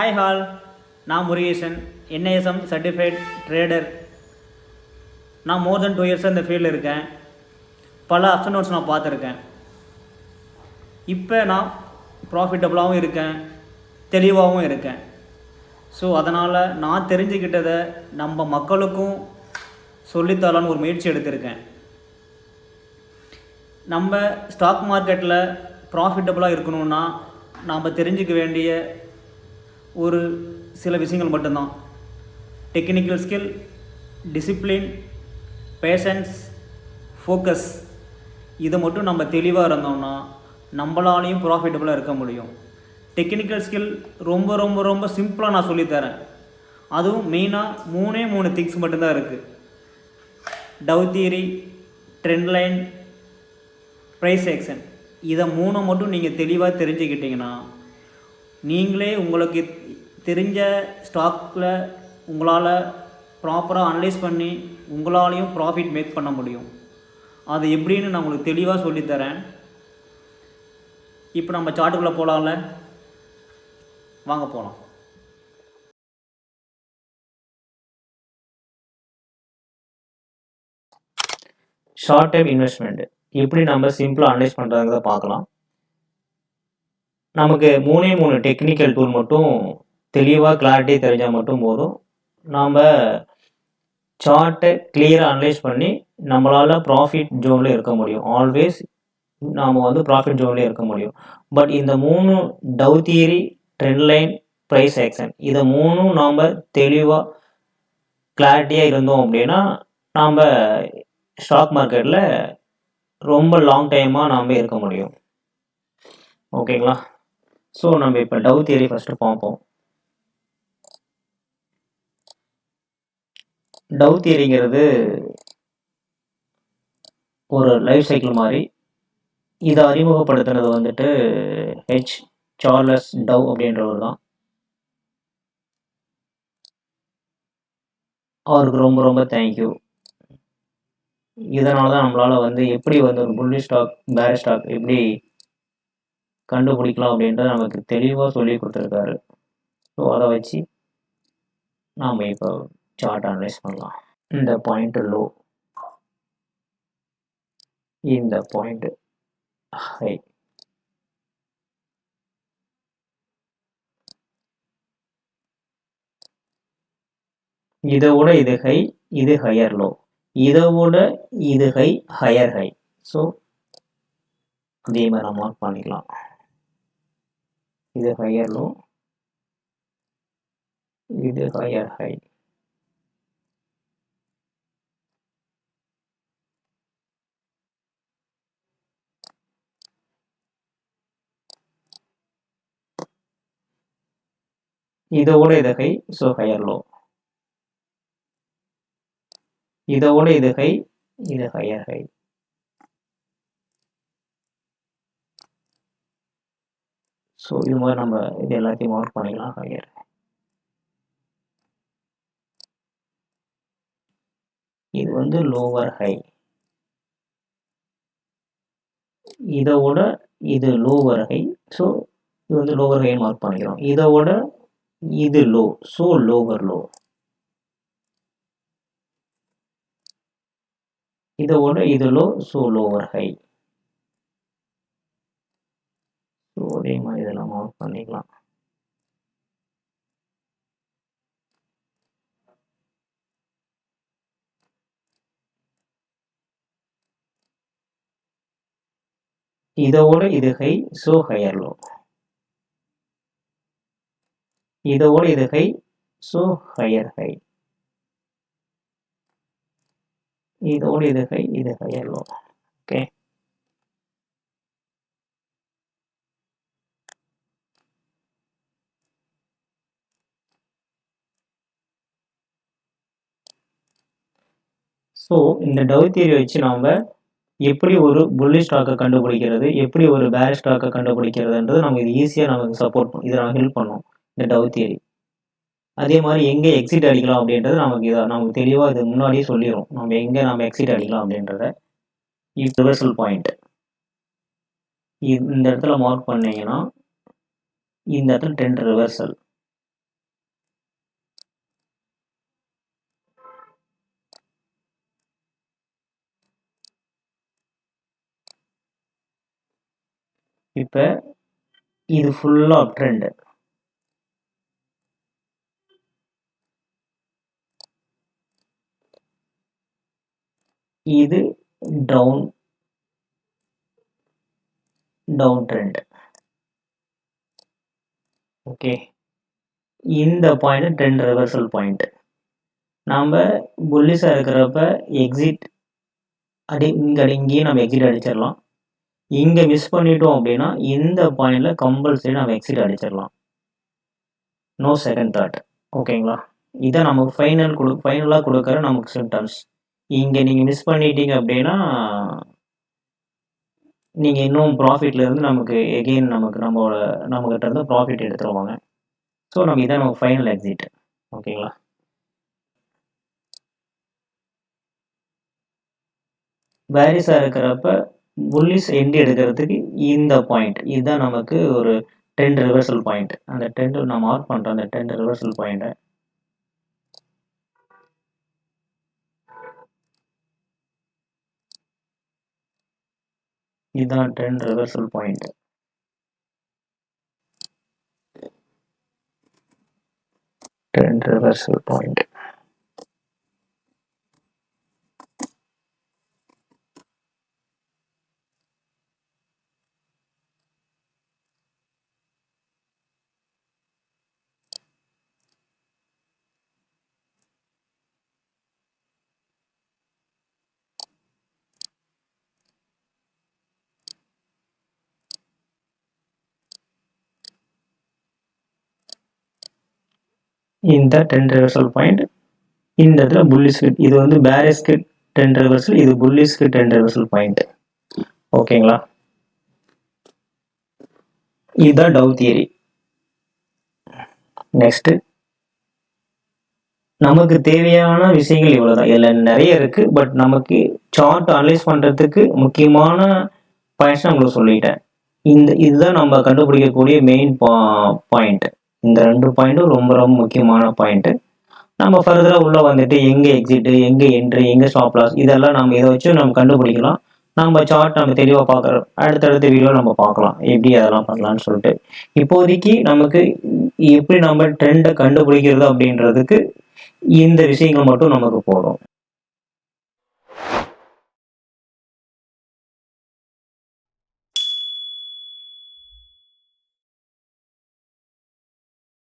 Hi hall, நான் Murugesan, NISM certified trader. நான் மோர் தென் 2 இயர்ஸாக இந்த ஃபீல்டில் இருக்கேன். பல அப்ஸ் அண்ட் டவுன்ஸ் நான் பார்த்துருக்கேன். இப்போ நான் ப்ராஃபிட்டபுளாகவும் இருக்கேன், தெளிவாகவும் இருக்கேன். ஸோ அதனால் நான் தெரிஞ்சுக்கிட்டதை நம்ம மக்களுக்கும் சொல்லித்தரலான்னு ஒரு முயற்சி எடுத்திருக்கேன். நம்ம ஸ்டாக் மார்க்கெட்டில் ப்ராஃபிட்டபுளாக இருக்கணும்னா நாம் தெரிஞ்சிக்க வேண்டிய ஒரு சில விஷயங்கள் மட்டும்தான். Technical skill, discipline, patience, focus. இதை மட்டும் நம்ம தெளிவாக இருந்தோம்னா நம்மளாலையும் ப்ராஃபிட்டபுளாக இருக்க முடியும். டெக்னிக்கல் ஸ்கில் ரொம்ப ரொம்ப ரொம்ப சிம்பிளாக நான் சொல்லித்தரேன். அதுவும் மெயினாக 3 திங்ஸ் மட்டும்தான் இருக்குது. Dow theory, trend line, price action. இதை 3 மட்டும் நீங்கள் தெளிவாக தெரிஞ்சுக்கிட்டிங்கன்னா நீங்களே உங்களுக்கு தெரிஞ்ச ஸ்டாக்கில் உங்களால் ப்ராப்பராக அனலைஸ் பண்ணி உங்களாலையும் ப்ராஃபிட் மேக் பண்ண முடியும். அது எப்படின்னு நான் உங்களுக்கு தெளிவாக சொல்லித்தரேன். இப்போ நம்ம சார்ட்டுக்குள்ளே போகலாம்ல, வாங்க போகலாம். ஷார்ட் டைம் இன்வெஸ்ட்மெண்ட் எப்படி நம்ம சிம்பிளாக அனலைஸ் பண்ணுறதுங்கிறத பார்க்கலாம். நமக்கு 3 டெக்னிக்கல் டூல் மட்டும் தெளிவாக கிளாரிட்டி தெரிஞ்சால் மட்டும் போதும். நாம் சார்ட்டை கிளியராக அனலைஸ் பண்ணி நம்மளால் ப்ராஃபிட் ஜோனில் இருக்க முடியும். ஆல்வேஸ் நாம் ப்ராஃபிட் ஜோன்லேயே இருக்க முடியும். பட் இந்த 3 Dow theory, trend line, price action, இதை 3 நாம் தெளிவாக கிளாரிட்டியாக இருந்தோம் அப்படின்னா நாம் ஸ்டாக் மார்க்கெட்டில் ரொம்ப லாங் டைமாக நாம் இருக்க முடியும். ஓகேங்களா? ஸோ நம்ம இப்போ டவ் தியரி ஃபஸ்ட்டு பார்ப்போம். டவ் தியரிங்கிறது ஒரு லைஃப் சைக்கிள் மாதிரி. இதை அறிமுகப்படுத்தினது சார்லஸ் டவ் அப்படின்றவர் தான். அவருக்கு ரொம்ப ரொம்ப தேங்க்யூ. இதனால தான் நம்மளால் எப்படி ஒரு புல்லி ஸ்டாக், பேர் ஸ்டாக் எப்படி கண்டுபிடிக்கலாம் அப்படின்றத நமக்கு தெளிவாக சொல்லி கொடுத்துருக்காரு. ஸோ அதை வச்சு நாம் இப்போ சார்ட் அனலைஸ் பண்ணலாம். இந்த பாயிண்ட் லோ, இந்த பாயிண்ட் ஹை. இதை விட இது ஹை, இது ஹையர் லோ. இதை விட இது ஹை, ஹையர் ஹை. ஸோ அதே மாதிரி நம்ம மார்க் பண்ணிக்கலாம். இது ஹையர் லோ, இது ஹையர் ஹை. இதோட இது ஹை, ஸோ ஹையர் லோ. இதோட இது ஹை, இது ஹையர் ஹை. ஸோ இது மாதிரி நம்ம இது எல்லாத்தையும் மார்க் பண்ணிக்கலாம். ஹையர், இது லோவர் ஹை. இதோட இது லோவர் ஹை, ஸோ இது லோவர் ஹை மார்க் பண்ணிக்கிறோம். இதோட இது லோ, ஸோ லோவர் லோ. இதோட இது low, so lower high. So அதே மாதிரி இதெல்லாம் மார்க் பண்ணிக்கலாம். இதோட இது ஹை, ஸோ ஹையர் லோ. இதோட இது ஹை, ஸோ ஹையர் ஹை. இதோட இது ஹை, இது ஹையர் லோ. ஓகே. ஸோ இந்த டவ் தியரி வச்சு நாம் எப்படி ஒரு புல்லி ஸ்டாக்கை கண்டுபிடிக்கிறது, எப்படி ஒரு பேர் ஸ்டாக்கை கண்டுபிடிக்கிறதுன்றது நமக்கு இது ஈஸியாக நமக்கு சப்போர்ட் பண்ணும். இதை நமக்கு ஹெல்ப் பண்ணும் இந்த டவ் தியரி. அதே மாதிரி எங்கே எக்ஸிட் அடிக்கலாம் அப்படின்றது நமக்கு தெளிவாக இது முன்னாடியே சொல்லிடும். நம்ம எங்கே எக்ஸிட் அடிக்கலாம் அப்படின்றத. இது ரிவர்சல் பாயிண்ட். இந்த இடத்துல மார்க் பண்ணீங்கன்னா இந்த இடத்துல ட்ரெண்ட் ரிவர்சல். இப்போ இது ஃபுல்லாக அப் ட்ரெண்டு, இது டவுன் ட்ரெண்ட். ஓகே, இந்த பாயிண்ட் ட்ரெண்ட் ரிவர்சல் பாயிண்ட். நாம் புல்லிஸாக இருக்கிறப்ப எக்ஸிட் இங்கேயே நம்ம எக்ஸிட் அடிச்சிடலாம். இங்கே மிஸ் பண்ணிட்டோம் அப்படின்னா இந்த பாயிண்டில் கம்பல்சரி நம்ம எக்ஸிட் அடிச்சிடலாம், நோ செகண்ட் தாட். ஓகேங்களா, இதான் நமக்கு ஃபைனலாக கொடுக்குற நமக்கு சிம்டம்ஸ். இங்கே நீங்கள் மிஸ் பண்ணிட்டீங்க அப்படின்னா நீங்கள் இன்னும் ப்ராஃபிட்லேருந்து நமக்கு எகெயின் நம்மக்கிட்ட இருந்து ப்ராஃபிட் எடுத்துருவாங்க. ஸோ இதான் நமக்கு ஃபைனல் எக்ஸிட். ஓகேங்களா, பேரிஸாக இருக்கிறப்ப புல்லிஸ் எண்டி எடுக்கிறதுக்கு இந்த பாயிண்ட் இதுதான் நமக்கு ஒரு ட்ரெண்ட் ரிவர்சல் பாயிண்ட். அந்த ட்ரெண்ட் நான் மார்க் பண்ணுறேன், அந்த ட்ரெண்ட் ரிவர்சல் பாயிண்ட்டை. இதுதான் trend reversal point. Trend reversal point. இந்த ட்ரெண்ட் ரிவர்சல் பாயிண்ட், இந்த இடத்துல புல்லிஸ்க்கு, இது வந்து பேரிஸ்க்கு ட்ரெண்ட் ரிவர்சல், இது புல்லிஸ்க்கு ட்ரெண்ட் ரிவர்சல் பாயிண்ட். ஓகேங்களா, இதுதான் டவ் தியரி. நெக்ஸ்ட் நமக்கு தேவையான விஷயங்கள் இவ்வளோதான், இதில் நிறைய இருக்குது. பட் நமக்கு சார்ட் அனலைஸ் பண்ணுறதுக்கு முக்கியமான பாயிண்ட்ஸ் உங்களுக்கு சொல்லிட்டேன். இதுதான் நம்ம கண்டுபிடிக்கக்கூடிய மெயின் பாயிண்ட். இந்த 2 பாயிண்ட்டும் ரொம்ப ரொம்ப முக்கியமான பாயிண்ட்டு. நம்ம ஃபர்தராக உள்ளே வந்துட்டு எங்கே எக்ஸிட்டு, எங்கே என்ட்ரி, எங்கே ஸ்டாப் லாஸ், இதெல்லாம் நம்ம இதை வச்சு நம்ம கண்டுபிடிக்கலாம். நம்ம சார்ட் நம்ம தெளிவாக பார்க்குறோம், அடுத்தடுத்த வீடியோ நம்ம பார்க்கலாம் எப்படி அதெல்லாம் பண்ணலான்னு சொல்லிட்டு. இப்போதைக்கு நமக்கு எப்படி நம்ம ட்ரெண்டை கண்டுபிடிக்கிறது அப்படின்றதுக்கு இந்த விஷயங்கள் மட்டும் நமக்கு போதும்.